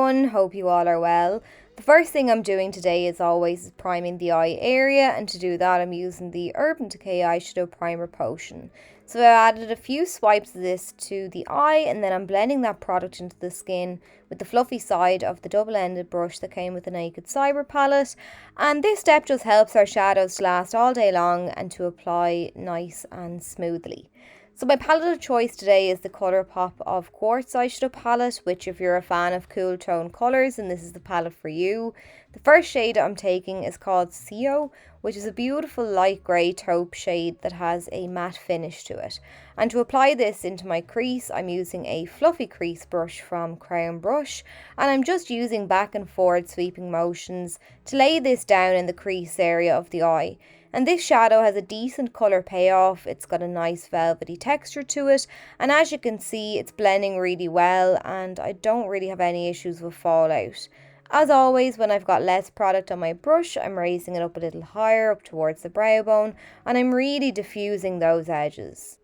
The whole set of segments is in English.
everyone, hope you all are well. The first thing I'm doing today as always is priming the eye area, and to do that I'm using the Urban Decay Eyeshadow Primer Potion. So I added a few swipes of this to the eye, and then I'm blending that product into the skin with the fluffy side of the double-ended brush that came with the Naked Cyber palette. And this step just helps our shadows to last all day long and to apply nice and smoothly. So my palette of choice today is the Colourpop of Quartz eyeshadow palette, which if you're a fan of cool tone colours, then this is the palette for you. The first shade I'm taking is called CO, which is a beautiful light grey taupe shade that has a matte finish to it. And to apply this into my crease, I'm using a fluffy crease brush from Crown Brush, and I'm just using back and forward sweeping motions to lay this down in the crease area of the eye. And this shadow has a decent colour payoff, it's got a nice velvety texture to it, and as you can see it's blending really well and I don't really have any issues with fallout. As always, when I've got less product on my brush, I'm raising it up a little higher up towards the brow bone, and I'm really diffusing those edges.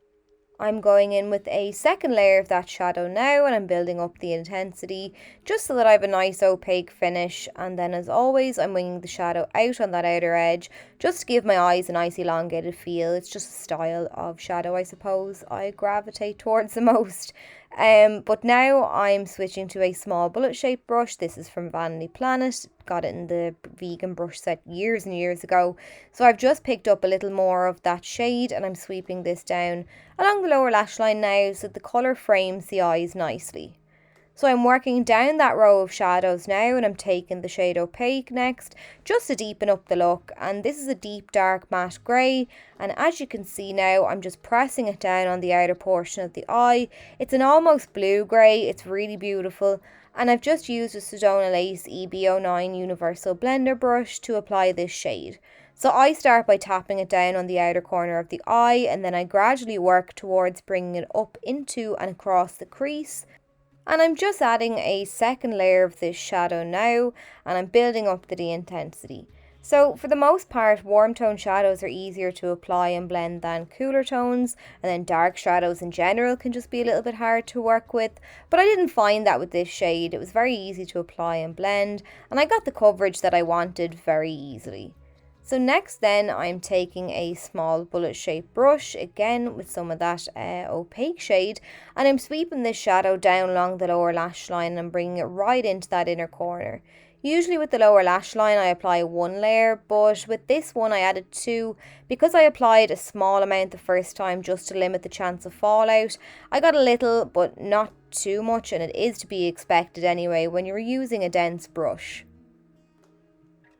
I'm going in with a second layer of that shadow now, and I'm building up the intensity just so that I have a nice opaque finish. And then as always, I'm winging the shadow out on that outer edge just to give my eyes a nice elongated feel. It's just a style of shadow I suppose I gravitate towards the most. But now I'm switching to a small bullet shaped brush. This is from Vanity Planet. Got it in the vegan brush set years and years ago. So I've just picked up a little more of that shade and I'm sweeping this down along the lower lash line now so that the colour frames the eyes nicely. So I'm working down that row of shadows now, and I'm taking the shade Opaque next just to deepen up the look, and this is a deep dark matte grey, and as you can see now I'm just pressing it down on the outer portion of the eye. It's an almost blue grey, it's really beautiful, and I've just used a Sedona Lace EB09 Universal Blender brush to apply this shade. So I start by tapping it down on the outer corner of the eye, and then I gradually work towards bringing it up into and across the crease. And I'm just adding a second layer of this shadow now, and I'm building up the intensity. So for the most part, warm tone shadows are easier to apply and blend than cooler tones, and then dark shadows in general can just be a little bit hard to work with. But I didn't find that with this shade. It was very easy to apply and blend, and I got the coverage that I wanted very easily. So next then I'm taking a small bullet shaped brush, again with some of that opaque shade, and I'm sweeping this shadow down along the lower lash line and bringing it right into that inner corner. Usually with the lower lash line I apply one layer, but with this one I added two because I applied a small amount the first time just to limit the chance of fallout. I got a little but not too much, and it is to be expected anyway when you're using a dense brush.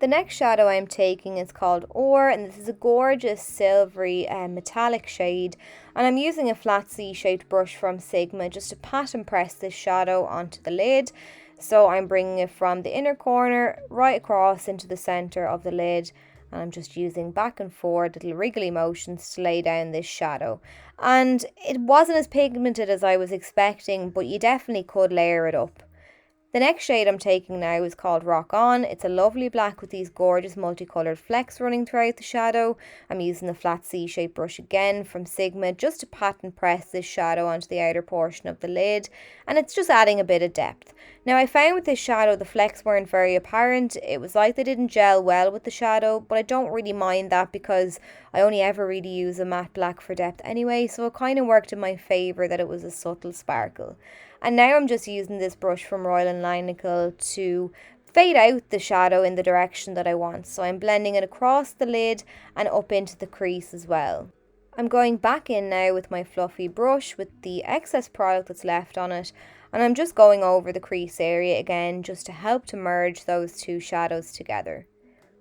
The next shadow I'm taking is called Ore, and this is a gorgeous silvery metallic shade, and I'm using a flat C-shaped brush from Sigma just to pat and press this shadow onto the lid. So I'm bringing it from the inner corner right across into the centre of the lid, and I'm just using back and forward little wriggly motions to lay down this shadow. And it wasn't as pigmented as I was expecting, but you definitely could layer it up. The next shade I'm taking now is called Rock On. It's a lovely black with these gorgeous multicoloured flecks running throughout the shadow. I'm using the flat C-shaped brush again from Sigma just to pat and press this shadow onto the outer portion of the lid, and it's just adding a bit of depth. Now I found with this shadow the flecks weren't very apparent. It was like they didn't gel well with the shadow, but I don't really mind that because I only ever really use a matte black for depth anyway, so it kind of worked in my favour that it was a subtle sparkle. And now I'm just using this brush from Royal & Linical to fade out the shadow in the direction that I want. So I'm blending it across the lid and up into the crease as well. I'm going back in now with my fluffy brush with the excess product that's left on it, and I'm just going over the crease area again just to help to merge those two shadows together.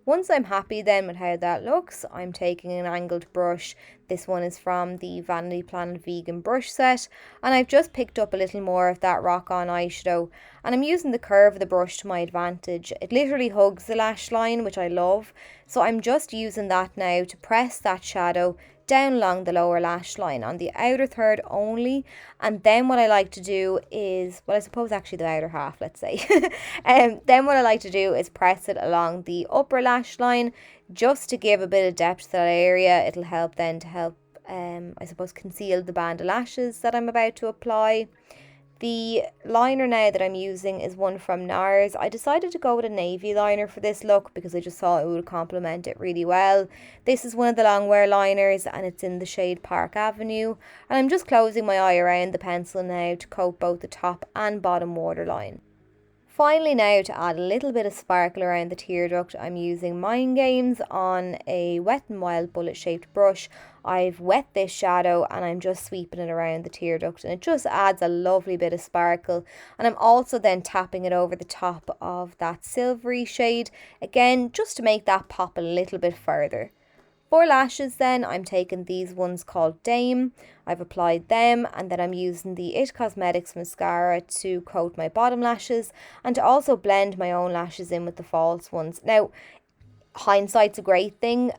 Once I'm happy then with how that looks, I'm taking an angled brush. This one is from the Vanity Planet vegan brush set, and I've just picked up a little more of that Rock On eyeshadow, and I'm using the curve of the brush to my advantage. It literally hugs the lash line, which I love, so I'm just using that now to press that shadow down along the lower lash line on the outer third only. And then what I like to do is, well, I suppose actually the outer half, let's say. Then what I like to do is press it along the upper lash line just to give a bit of depth to that area. It'll help then to help I suppose conceal the band of lashes that I'm about to apply. The liner now that I'm using is one from NARS. I decided to go with a navy liner for this look because I just thought it would complement it really well. This is one of the longwear liners and it's in the shade Park Avenue. And I'm just closing my eye around the pencil now to coat both the top and bottom waterline. Finally now, to add a little bit of sparkle around the tear duct, I'm using Mind Games on a Wet n Wild bullet shaped brush. I've wet this shadow and I'm just sweeping it around the tear duct, and it just adds a lovely bit of sparkle. And I'm also then tapping it over the top of that silvery shade, again just to make that pop a little bit further. For lashes then, I'm taking these ones called Dame. I've applied them, and then I'm using the It Cosmetics mascara to coat my bottom lashes and to also blend my own lashes in with the false ones. Now, hindsight's a great thing,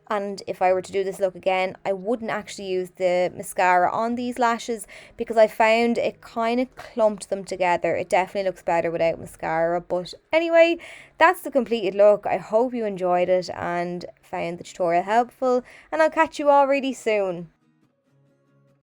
and if I were to do this look again, I wouldn't actually use the mascara on these lashes because I found it kind of clumped them together. It definitely looks better without mascara. But anyway, that's the completed look. I hope you enjoyed it and found the tutorial helpful, and I'll catch you all really soon.